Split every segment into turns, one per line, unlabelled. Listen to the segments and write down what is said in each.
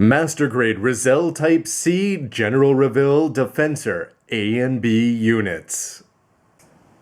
Master Grade Rezel Type C General Reveal Defensor A and B units.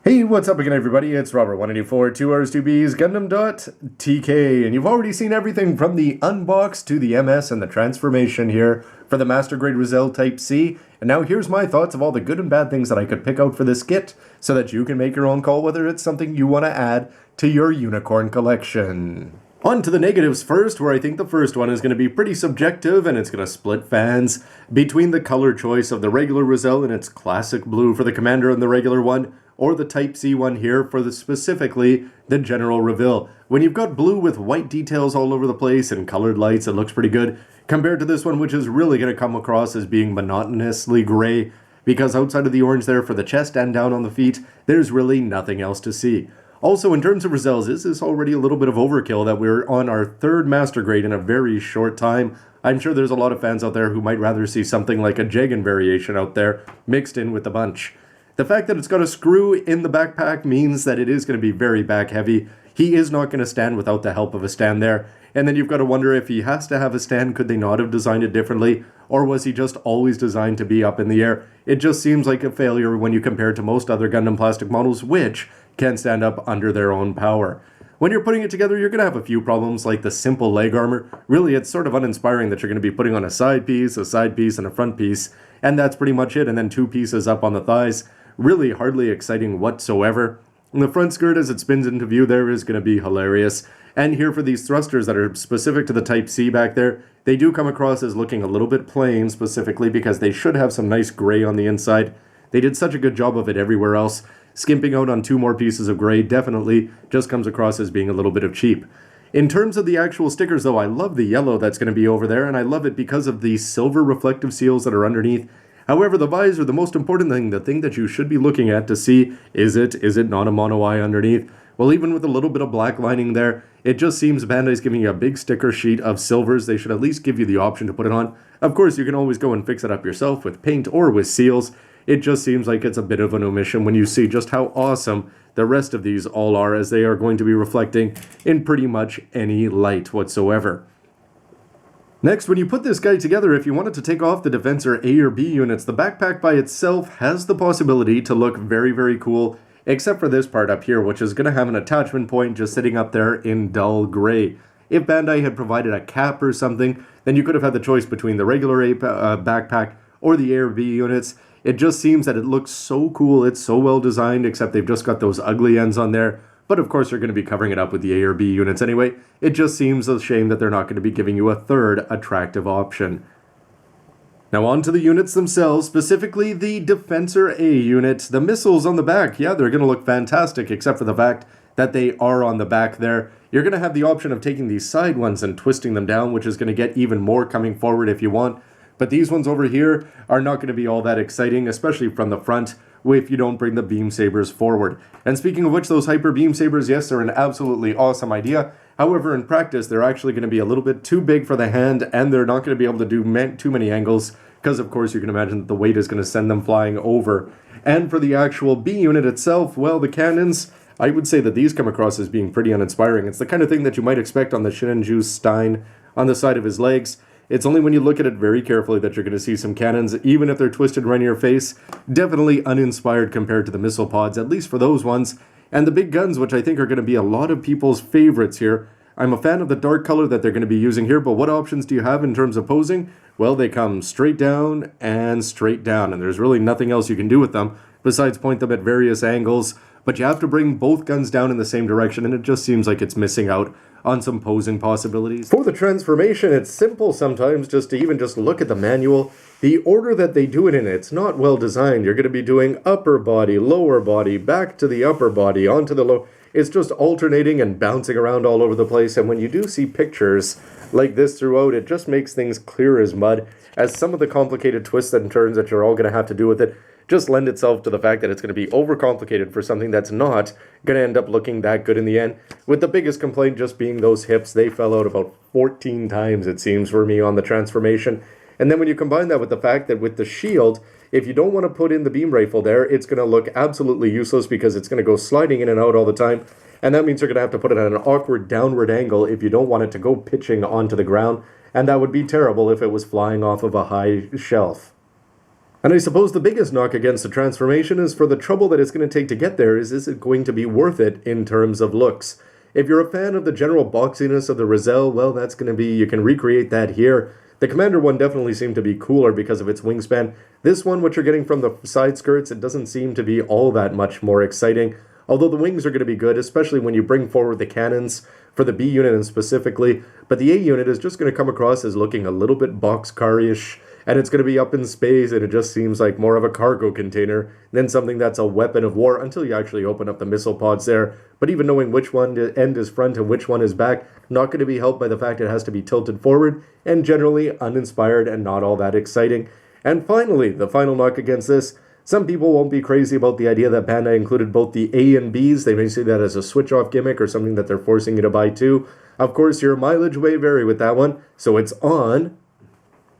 Hey, what's up again everybody? It's Robert 184, 2Rs2Bs, gundam.tk, and you've already seen everything from the unbox to the MS and the transformation here for the Master Grade Rezel Type C. And now here's my thoughts of all the good and bad things that I could pick out for this kit so that you can make your own call whether it's something you want to add to your Unicorn collection. On to the negatives first, where I think the first one is going to be pretty subjective and it's going to split fans between the color choice of the regular Rezel in its classic blue for the Commander and the regular one, or the Type C one here for specifically the General Reveal. When you've got blue with white details all over the place and colored lights, it looks pretty good, compared to this one, which is really going to come across as being monotonously gray, because outside of the orange there for the chest and down on the feet, there's really nothing else to see. Also, in terms of Rezels, this is already a little bit of overkill that we're on our third Master Grade in a very short time. I'm sure there's a lot of fans out there who might rather see something like a Jagan variation out there mixed in with the bunch. The fact that it's got a screw in the backpack means that it is going to be very back heavy. He is not going to stand without the help of a stand there. And then you've got to wonder if he has to have a stand, could they not have designed it differently? Or was he just always designed to be up in the air? It just seems like a failure when you compare it to most other Gundam plastic models, which can stand up under their own power. When you're putting it together, you're going to have a few problems like the simple leg armor. Really, it's sort of uninspiring that you're going to be putting on a side piece, and a front piece, and that's pretty much it, and then two pieces up on the thighs. Really hardly exciting whatsoever. And the front skirt as it spins into view there is going to be hilarious. And here for these thrusters that are specific to the Type C back there, they do come across as looking a little bit plain, specifically because they should have some nice gray on the inside. They did such a good job of it everywhere else. Skimping out on two more pieces of gray definitely just comes across as being a little bit of cheap. In terms of the actual stickers though, I love the yellow that's going to be over there, and I love it because of the silver reflective seals that are underneath. However, the visor, the most important thing, the thing that you should be looking at to see, is it not a mono eye underneath? Well, even with a little bit of black lining there, it just seems Bandai's giving you a big sticker sheet of silvers. They should at least give you the option to put it on. Of course, you can always go and fix it up yourself with paint or with seals. It just seems like it's a bit of an omission when you see just how awesome the rest of these all are, as they are going to be reflecting in pretty much any light whatsoever. Next, when you put this guy together, if you wanted to take off the Defensor A or B units, the backpack by itself has the possibility to look very, very cool, except for this part up here, which is going to have an attachment point just sitting up there in dull gray. If Bandai had provided a cap or something, then you could have had the choice between the regular A backpack or the A or B units. It just seems that it looks so cool, it's so well designed, except they've just got those ugly ends on there. But of course, they're going to be covering it up with the A or B units anyway. It just seems a shame that they're not going to be giving you a third attractive option. Now on to the units themselves, specifically the Defensor A unit. The missiles on the back, yeah, they're going to look fantastic, except for the fact that they are on the back there. You're going to have the option of taking these side ones and twisting them down, which is going to get even more coming forward if you want. But these ones over here are not going to be all that exciting, especially from the front, if you don't bring the beam sabers forward. And speaking of which, those hyper beam sabers, yes, they're an absolutely awesome idea. However, in practice, they're actually going to be a little bit too big for the hand, and they're not going to be able to do too many angles, because of course you can imagine that the weight is going to send them flying over. And for the actual B unit itself, well, the cannons, I would say that these come across as being pretty uninspiring. It's the kind of thing that you might expect on the Shinenju Stein on the side of his legs. It's only when you look at it very carefully that you're going to see some cannons, even if they're twisted right in your face. Definitely uninspired compared to the missile pods, at least for those ones. And the big guns, which I think are going to be a lot of people's favorites here. I'm a fan of the dark color that they're going to be using here, but what options do you have in terms of posing? Well, they come straight down, and there's really nothing else you can do with them besides point them at various angles. But you have to bring both guns down in the same direction, and it just seems like it's missing out on some posing possibilities. For the transformation, it's simple sometimes just to even just look at the manual. The order that they do it in, it's not well designed. You're going to be doing upper body, lower body, back to the upper body, onto the low. It's just alternating and bouncing around all over the place, and when you do see pictures like this throughout, it just makes things clear as mud, as some of the complicated twists and turns that you're all going to have to do with it just lend itself to the fact that it's going to be overcomplicated for something that's not going to end up looking that good in the end, with the biggest complaint just being those hips. They fell out about 14 times, it seems, for me on the transformation. And then when you combine that with the fact that with the shield, if you don't want to put in the beam rifle there, it's going to look absolutely useless because it's going to go sliding in and out all the time. And that means you're going to have to put it at an awkward downward angle if you don't want it to go pitching onto the ground. and that would be terrible if it was flying off of a high shelf. And I suppose the biggest knock against the transformation is for the trouble that it's going to take to get there is it going to be worth it in terms of looks? If you're a fan of the general boxiness of the Rezel, well, that's going to be, you can recreate that here. The Commander one definitely seemed to be cooler because of its wingspan. This one, what you're getting from the side skirts, it doesn't seem to be all that much more exciting. Although the wings are going to be good, especially when you bring forward the cannons for the B unit and specifically. But the A unit is just going to come across as looking a little bit boxcar-ish, and it's going to be up in space, and it just seems like more of a cargo container than something that's a weapon of war until you actually open up the missile pods there. But even knowing which one to end is front and which one is back, not going to be helped by the fact it has to be tilted forward, and generally uninspired and not all that exciting. And finally, the final knock against this, some people won't be crazy about the idea that Bandai included both the A and Bs. They may see that as a switch-off gimmick or something that they're forcing you to buy too. Of course, your mileage may vary with that one, so it's on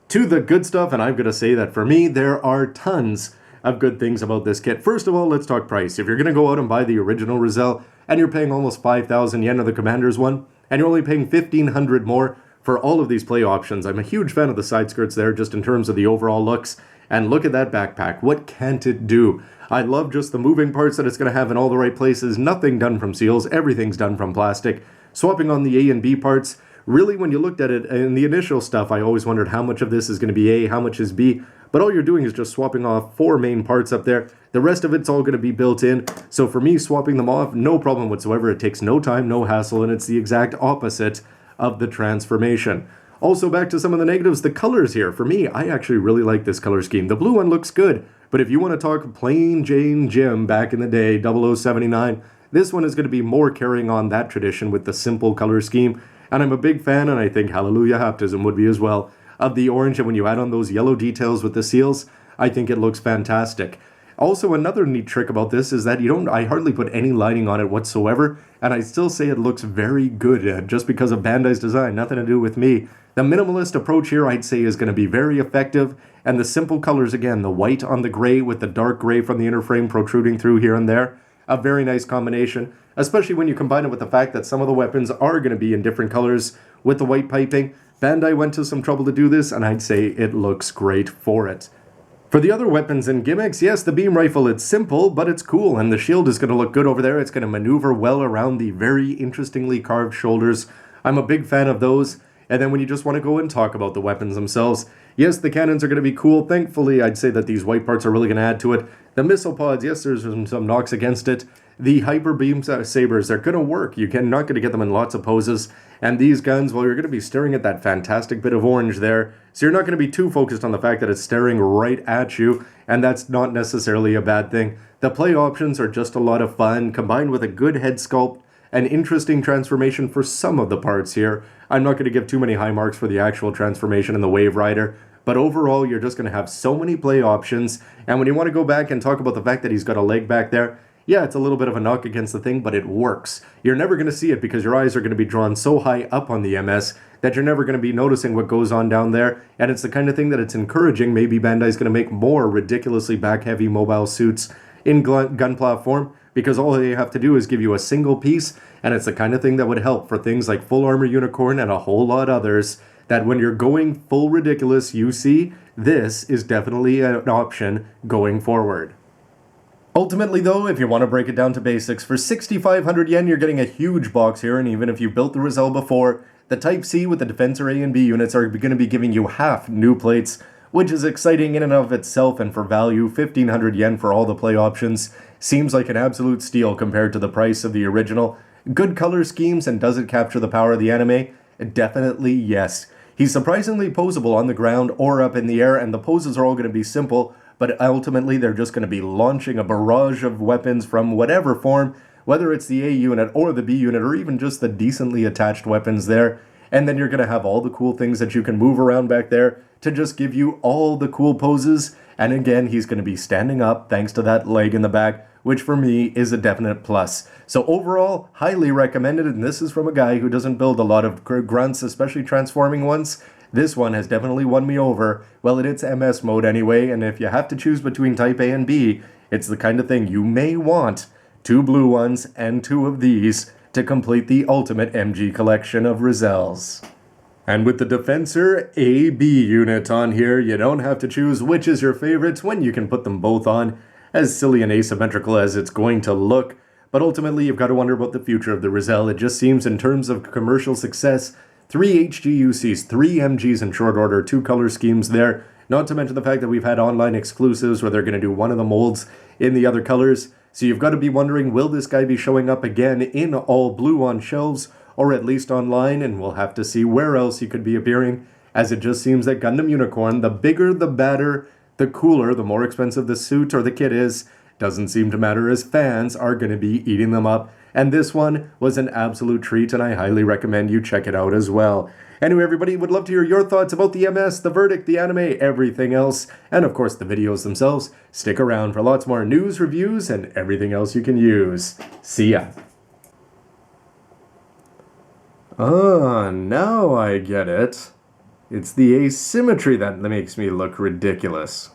to the good stuff, and I'm going to say that for me, there are tons of good things about this kit. First of all, let's talk price. If you're going to go out and buy the original Rezel, and you're paying almost 5,000 yen of the Commander's one, and you're only paying 1,500 more for all of these play options, I'm a huge fan of the side skirts there, just in terms of the overall looks. And look at that backpack. What can't it do? I love just the moving parts that it's going to have in all the right places. Nothing done from seals. Everything's done from plastic. Swapping on the A and B parts. Really, when you looked at it in the initial stuff, I always wondered how much of this is going to be A, how much is B. But all you're doing is just swapping off 4 main parts up there. The rest of it's all going to be built in. So for me, swapping them off, no problem whatsoever. It takes no time, no hassle, and it's the exact opposite of the transformation. Also, back to some of the negatives, the colors here. For me, I actually really like this color scheme. The blue one looks good, but if you want to talk plain Jane Jim back in the day, 0079, this one is going to be more carrying on that tradition with the simple color scheme. And I'm a big fan, and I think Hallelujah Baptism would be as well, of the orange. And when you add on those yellow details with the seals, I think it looks fantastic. Also, another neat trick about this is that I hardly put any lighting on it whatsoever, and I still say it looks very good just because of Bandai's design, nothing to do with me. The minimalist approach here, I'd say, is going to be very effective, and the simple colors, again, the white on the gray with the dark gray from the inner frame protruding through here and there, a very nice combination, especially when you combine it with the fact that some of the weapons are going to be in different colors with the white piping. Bandai went to some trouble to do this, and I'd say it looks great for it. For the other weapons and gimmicks, yes, the beam rifle, it's simple, but it's cool, and the shield is going to look good over there. It's going to maneuver well around the very interestingly carved shoulders. I'm a big fan of those. And then when you just want to go and talk about the weapons themselves, yes, the cannons are going to be cool. Thankfully, I'd say that these white parts are really going to add to it. The missile pods, yes, there's some knocks against it. The hyper beam sabers, they're going to work. You're not going to get them in lots of poses. And these guns, well, you're going to be staring at that fantastic bit of orange there. So you're not going to be too focused on the fact that it's staring right at you. And that's not necessarily a bad thing. The play options are just a lot of fun, combined with a good head sculpt, an interesting transformation for some of the parts here. I'm not going to give too many high marks for the actual transformation in the Wave Rider, but overall you're just going to have so many play options, and when you want to go back and talk about the fact that he's got a leg back there, yeah, it's a little bit of a knock against the thing, but it works. You're never going to see it because your eyes are going to be drawn so high up on the MS that you're never going to be noticing what goes on down there, and it's the kind of thing that it's encouraging. Maybe Bandai's going to make more ridiculously back-heavy mobile suits in gunpla form, because all they have to do is give you a single piece, and it's the kind of thing that would help for things like Full Armor Unicorn and a whole lot others, that when you're going full ridiculous, you see, this is definitely an option going forward. Ultimately though, if you want to break it down to basics, for 6,500 yen you're getting a huge box here, and even if you built the Rezel before, the Type C with the Defensor A and B units are going to be giving you half new plates, which is exciting in and of itself, and for value, 1,500 yen for all the play options seems like an absolute steal compared to the price of the original. Good color schemes, and does it capture the power of the anime? Definitely yes. He's surprisingly posable on the ground or up in the air, and the poses are all going to be simple, but ultimately they're just going to be launching a barrage of weapons from whatever form, whether it's the A unit or the B unit or even just the decently attached weapons there. And then you're going to have all the cool things that you can move around back there to just give you all the cool poses. And again, he's going to be standing up thanks to that leg in the back, which for me is a definite plus. So overall, highly recommended, and this is from a guy who doesn't build a lot of grunts, especially transforming ones. This one has definitely won me over. Well, in its MS mode anyway, and if you have to choose between Type A and B, it's the kind of thing you may want 2 blue ones and 2 of these to complete the ultimate MG collection of Rezels. And with the Defensor AB unit on here, you don't have to choose which is your favorite when you can put them both on, as silly and asymmetrical as it's going to look. But ultimately, you've got to wonder about the future of the Rezel. It just seems, in terms of commercial success, 3 HGUCs, 3 MGs in short order, 2 color schemes there. Not to mention the fact that we've had online exclusives where they're going to do one of the molds in the other colors. So you've got to be wondering, will this guy be showing up again in all blue on shelves, or at least online? And we'll have to see where else he could be appearing, as it just seems that Gundam Unicorn, the bigger, the badder, the cooler, the more expensive the suit or the kit is, doesn't seem to matter, as fans are going to be eating them up. And this one was an absolute treat, and I highly recommend you check it out as well. Anyway, everybody, would love to hear your thoughts about the MS, the verdict, the anime, everything else, and of course the videos themselves. Stick around for lots more news, reviews, and everything else you can use. See ya! Ah, now I get it. It's the asymmetry that makes me look ridiculous.